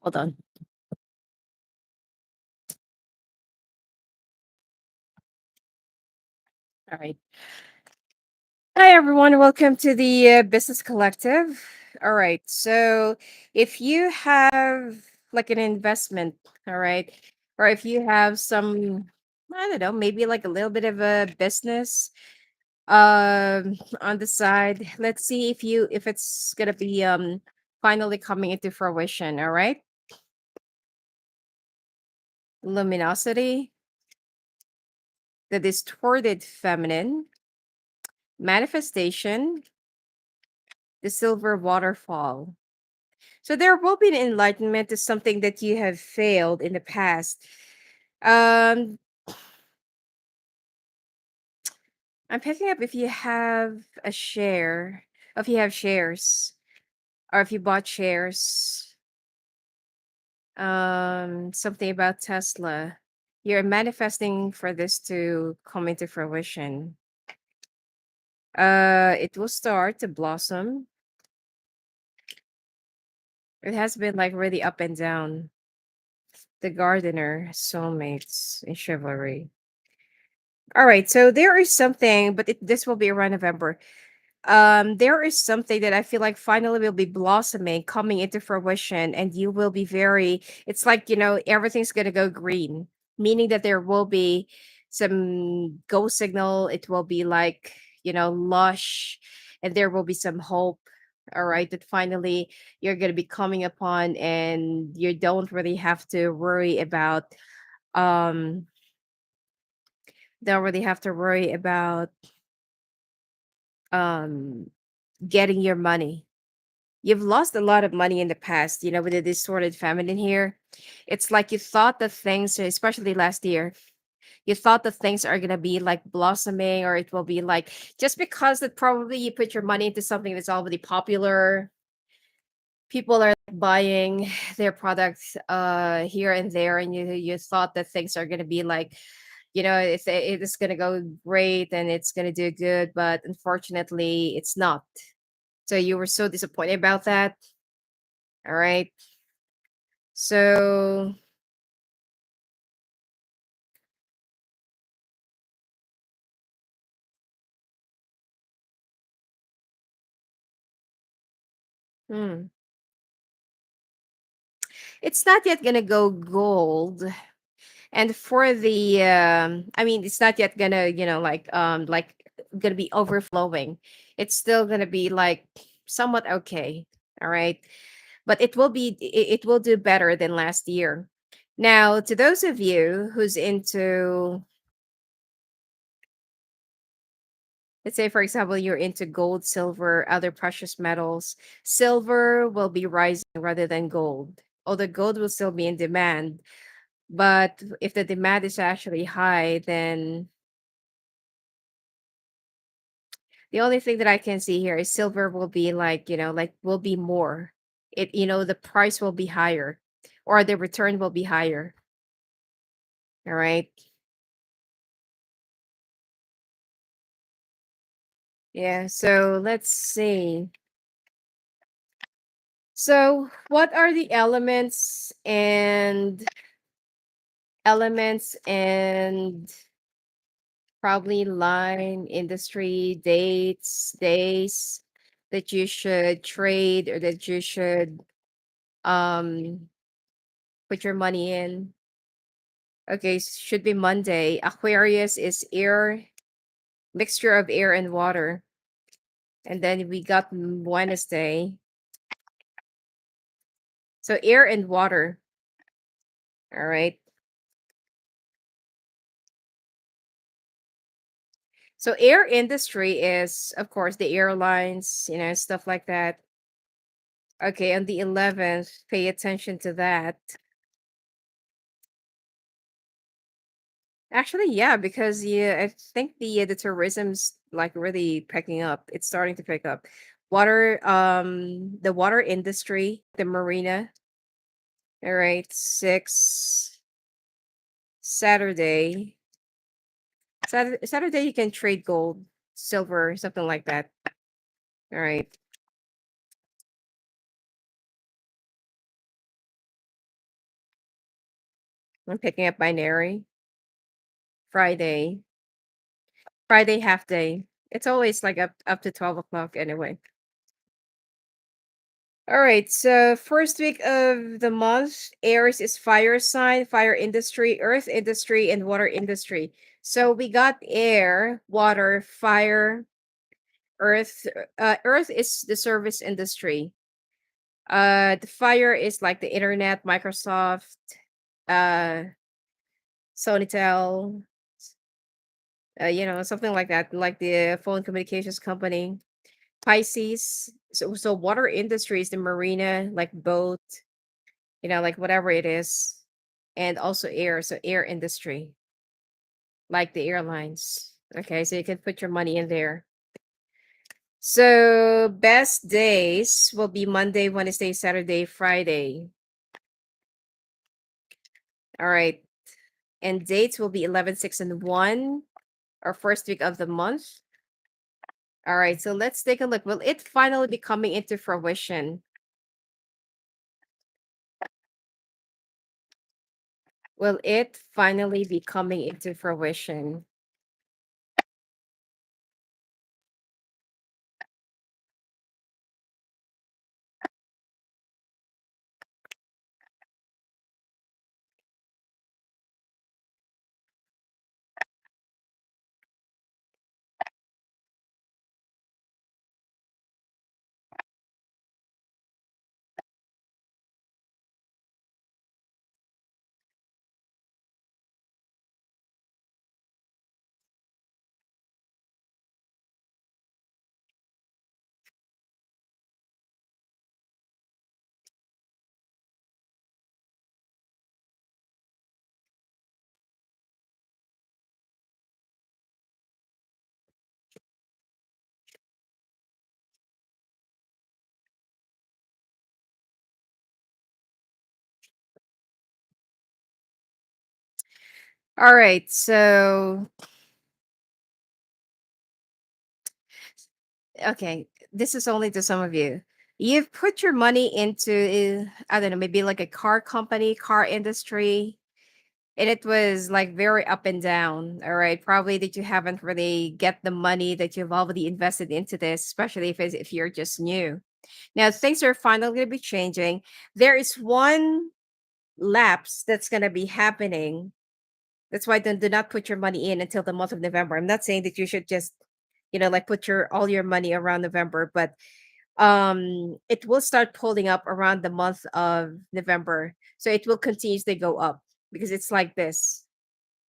Hold on. All right. Hi, everyone. Welcome to the Business Collective. All right. So, if you have like an investment, all right, or if you have some, I don't know, maybe like a little bit of a business on the side, let's see if it's gonna be finally coming into fruition. All right. Luminosity, the distorted feminine, manifestation, the silver waterfall. So there will be an enlightenment to something that you have failed in the past. Um, I'm picking up if you have a share, if you have shares, or if you bought shares. Something about Tesla. You're manifesting for this to come into fruition. It will start to blossom. It has been like really up and down. The gardener, soulmates, and chivalry. All right, so there is something, but this will be around November. There is something that I feel like finally will be blossoming, coming into fruition, and you will be very. It's like everything's gonna go green, meaning that there will be some go signal. It will be like lush, and there will be some hope. All right, that finally you're gonna be coming upon, and you don't really have to worry about um don't really have to worry about um getting your money. You've lost a lot of money in the past, with the distorted feminine here. It's like you thought that things, especially last year, you thought that things are gonna be like blossoming, or it will be like just because that probably you put your money into something that's already popular. People are buying their products here and there, and you thought that things are gonna be like it is going to go great and it's going to do good, but unfortunately it's not. So you were so disappointed about that. All right. So hmm, it's not yet going to go gold. And for the I mean, it's not yet going to like going to be overflowing. It's still going to be like somewhat okay. All right, but it will do better than last year. Now, to those of you who's into, let's say, for example, you're into gold, silver, other precious metals, silver will be rising rather than gold. Although gold will still be in demand, but if the demand is actually high, then the only thing that I can see here is silver will be like, like will be more. The price will be higher, or the return will be higher. All right. Yeah. So let's see. So, what are the elements and probably line industry days that you should trade or that you should um put your money in? Okay, should be Monday. Aquarius is air, mixture of air and water. And then we got Wednesday. So air and water. All right. So air industry is, of course, the airlines, stuff like that. Okay, on the 11th, pay attention to that. Actually, yeah, because yeah, I think the tourism's like really picking up. It's starting to pick up. The water industry, the marina. All right, 6 Saturday. Saturday you can trade gold, silver, something like that. All right. I'm picking up binary. Friday. Friday half day. It's always like up to 12 o'clock anyway. All right, so first week of the month, Aries is fire sign, fire industry, earth industry, and water industry. So we got air, water, fire, earth. Earth is the service industry. The fire is like the internet, Microsoft, uh, Sonytel, something like that, like the phone communications company. Pisces, so water industry is the marina, like boat, like whatever it is, and also air, so air industry, like the airlines. Okay, so you can put your money in there. So best days will be Monday, Wednesday, Saturday, Friday. All right, and dates will be 11, 6, and 1, or first week of the month. All right, so let's take a look. Will it finally be coming into fruition? Will it finally be coming into fruition? All right, so okay, this is only to some of you. You've put your money into, I don't know, maybe like a car company, car industry, and it was like very up and down. All right, probably that you haven't really get the money that you've already invested into this, especially if you're just new. Now things are finally going to be changing. There is one lapse that's going to be happening. That's why do not put your money in until the month of November. I'm not saying that you should just, like put your all your money around November, but it will start pulling up around the month of November. So it will continuously go up because it's like this.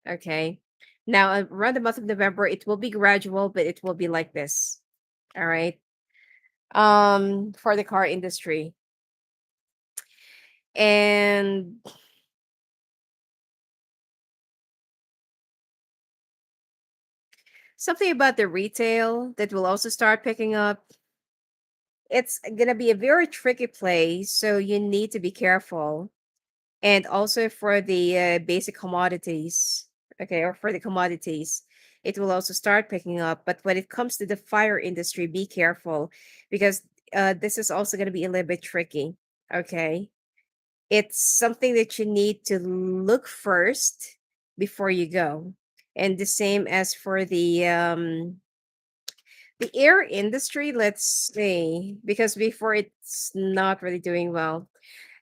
Okay. Now around the month of November, it will be gradual, but it will be like this. All right. For the car industry. And something about the retail that will also start picking up. It's gonna be a very tricky play, so you need to be careful. And also for the basic commodities, okay, or for the commodities, it will also start picking up. But when it comes to the fire industry, be careful because this is also going to be a little bit tricky. Okay, it's something that you need to look first before you go, and the same as for the air industry. Let's see, because before it's not really doing well.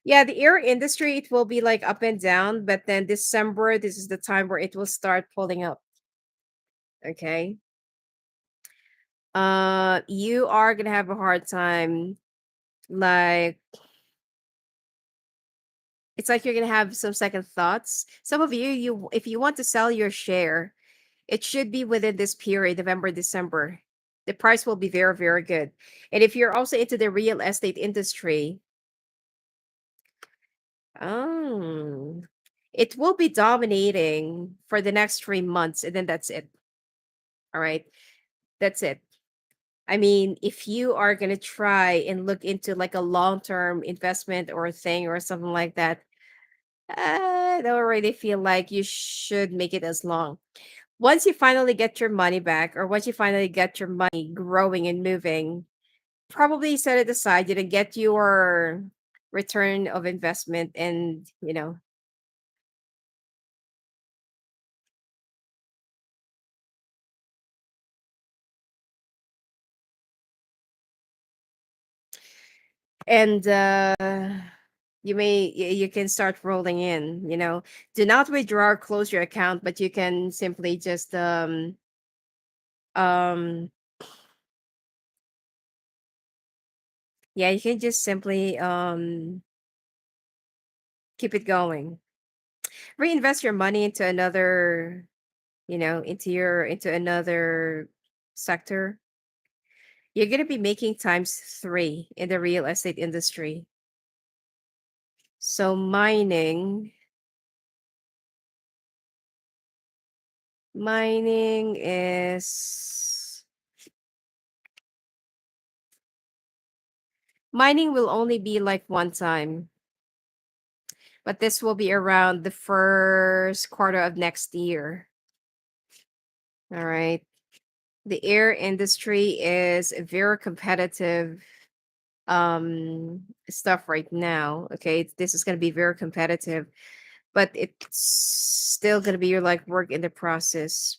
Yeah, the air industry, it will be like up and down, but then December, this is the time where it will start pulling up. Okay. You are gonna have a hard time. Like, it's like you're gonna have some second thoughts. Some of you, if you want to sell your share, it should be within this period, November, December. The price will be very, very good. And if you're also into the real estate industry, oh, it will be dominating for the next 3 months, and then that's it. All right. That's it. I mean, if you are going to try and look into like a long-term investment or a thing or something like that, I don't really feel like you should make it as long. Once you finally get your money back, or once you finally get your money growing and moving, probably set it aside, get your return of investment, and And you can start rolling in, do not withdraw or close your account, but you can simply just um yeah, you can just simply keep it going. Reinvest your money into another, into another sector. You're going to be making times three in the real estate industry. So mining is mining will only be like one time, but this will be around the first quarter of next year. All right. The air industry is very competitive stuff right now. Okay. This is going to be very competitive, but it's still going to be like work in the process.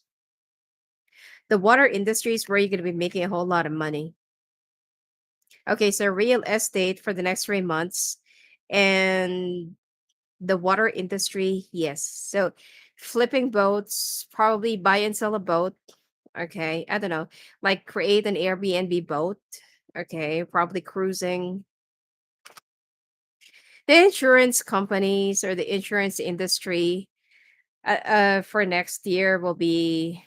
The water industry is where you're going to be making a whole lot of money. Okay, so real estate for the next 3 months, and the water industry, yes. So flipping boats, probably buy and sell a boat. Okay, I don't know, like create an Airbnb boat. Okay, probably cruising. The insurance companies or the insurance industry for next year will be,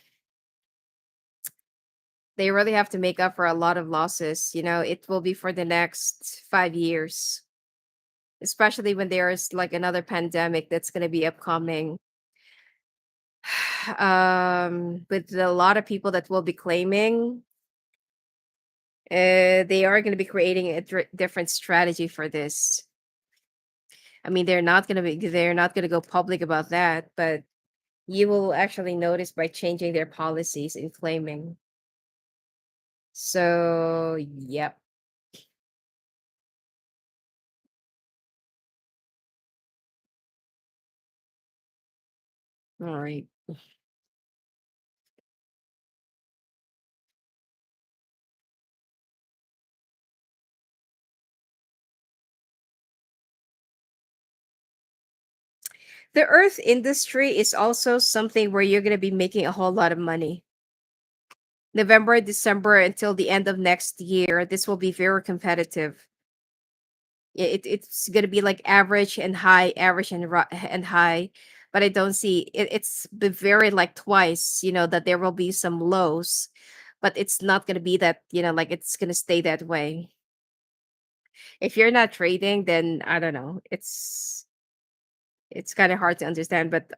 they really have to make up for a lot of losses. It will be for the next 5 years, especially when there's like another pandemic that's going to be upcoming. With a lot of people that will be claiming, they are going to be creating a different strategy for this. I mean, they're not going to go public about that, but you will actually notice by changing their policies in claiming. So, yep. All right. The earth industry is also something where you're going to be making a whole lot of money. November, December until the end of next year, this will be very competitive. It's going to be like average and high, average and high, but I don't see it. It's been very like twice, that there will be some lows, but it's not going to be that, like it's going to stay that way. If you're not trading, then I don't know. It's kind of hard to understand, but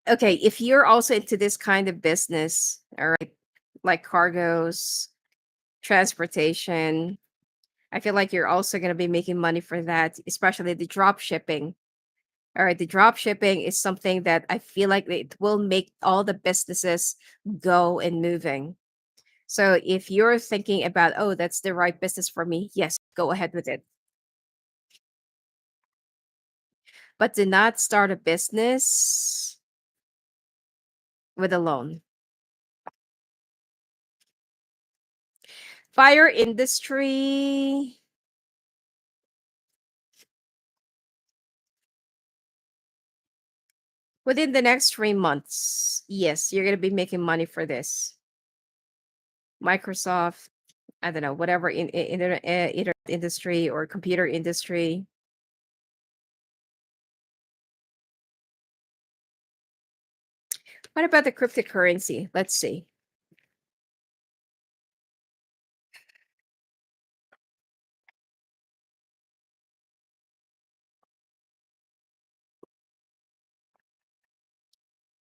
okay, if you're also into this kind of business, all right, like cargos, transportation, I feel like you're also going to be making money for that, especially the drop shipping. All right, the drop shipping is something that I feel like it will make all the businesses go and moving. So if you're thinking about, oh, that's the right business for me, yes, go ahead with it. But do not start a business with a loan. Fire industry, within the next 3 months, yes, you're going to be making money for this. Microsoft, I don't know, whatever internet industry or computer industry. What about the cryptocurrency? Let's see.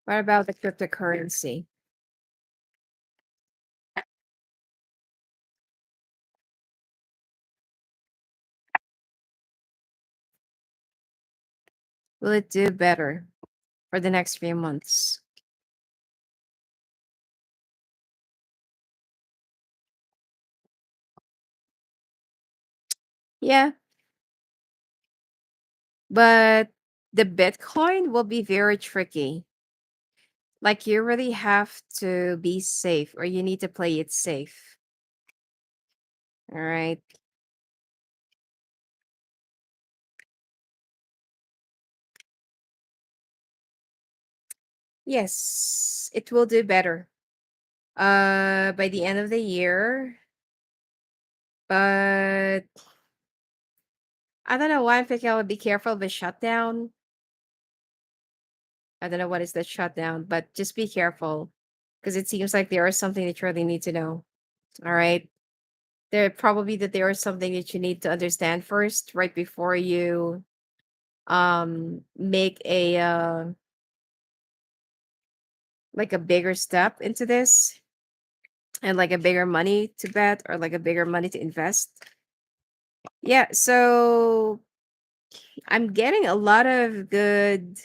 What about the cryptocurrency? Will it do better for the next few months? Yeah, but the Bitcoin will be very tricky. Like you really have to be safe, or you need to play it safe. All right. Yes, it will do better. By the end of the year. But I don't know why I'm thinking I would be careful of a shutdown. I don't know what is the shutdown, but just be careful because it seems like there is something that you really need to know. All right. There is something that you need to understand first, right before you make a like a bigger step into this, and like a bigger money to bet or like a bigger money to invest. Yeah, so I'm getting a lot of good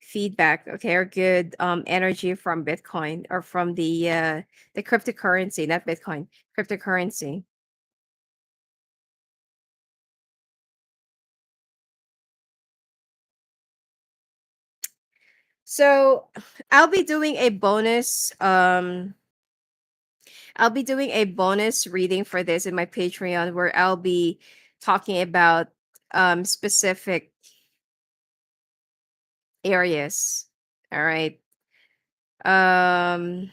feedback, okay, or good energy from Bitcoin or from the cryptocurrency, not Bitcoin, cryptocurrency. So I'll be doing a bonus I'll be doing a bonus reading for this in my Patreon where I'll be talking about specific areas. All right. Um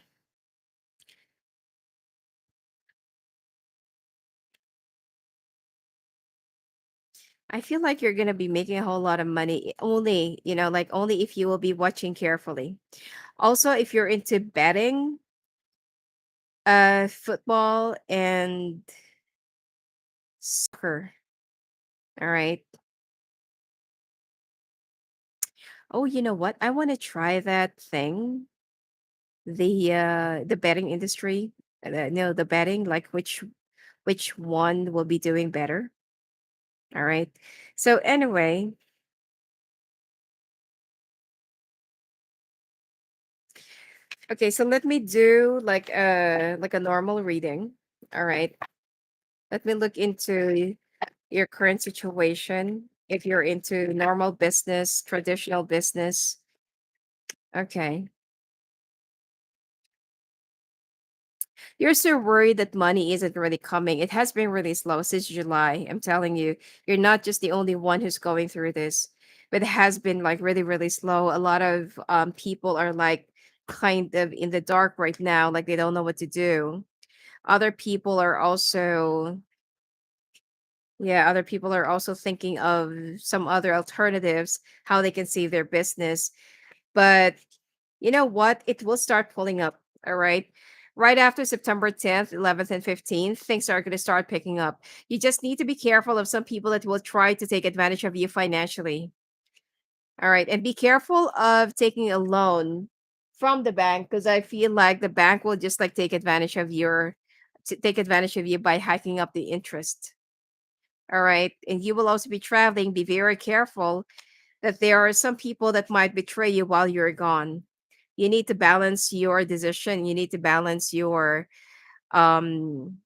I feel like you're gonna be making a whole lot of money only, like only if you will be watching carefully. Also, if you're into betting, football and soccer. All right. Oh, you know what? I want to try that thing. The betting industry. No, the betting, like which one will be doing better. All right. So anyway, okay, so let me do like a normal reading. All right. Let me look into your current situation. If you're into normal business, traditional business. Okay. You're so worried that money isn't really coming. It has been really slow since July. I'm telling you, you're not just the only one who's going through this, but it has been like really, really slow. A lot of people are like kind of in the dark right now, like they don't know what to do. Other people are also, yeah, other people are also thinking of some other alternatives, how they can save their business. But you know what? It will start pulling up. All right. Right after September 10th, 11th, and 15th, things are going to start picking up. You just need to be careful of some people that will try to take advantage of you financially. All right. And be careful of taking a loan from the bank because I feel like the bank will just like take advantage of you by hiking up the interest. All right. And you will also be traveling. Be very careful that there are some people that might betray you while you're gone. You need to balance your decision. You need to balance um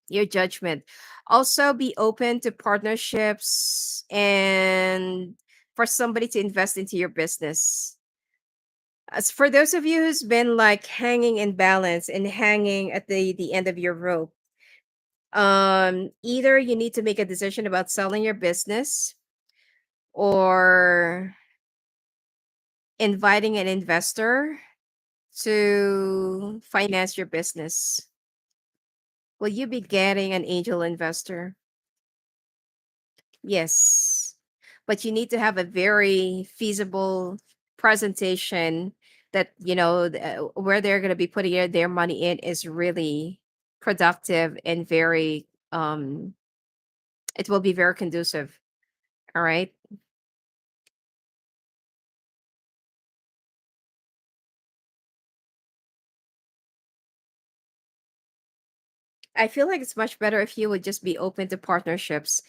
your judgment. Also be open to partnerships and for somebody to invest into your business. As for those of you who's been like hanging in balance and hanging at the end of your rope, either you need to make a decision about selling your business or inviting an investor to finance your business. Will you be getting an angel investor? Yes. But you need to have a very feasible presentation that, where they're going to be putting their money in is really productive and very, it will be very conducive. All right. I feel like it's much better if you would just be open to partnerships.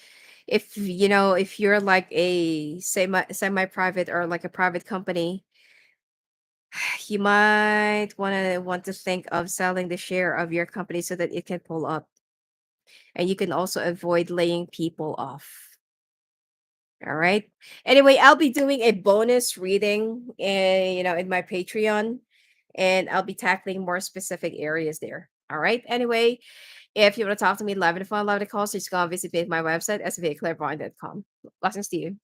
If you're like a semi private or like a private company, you might want to think of selling the share of your company so that it can pull up, and you can also avoid laying people off. All right. Anyway, I'll be doing a bonus reading in my Patreon, and I'll be tackling more specific areas there. All right. Anyway, If you want to talk to me live on the phone, live the call, so just go and visit me at my website, svaclairvoyant.com. Blessings to you.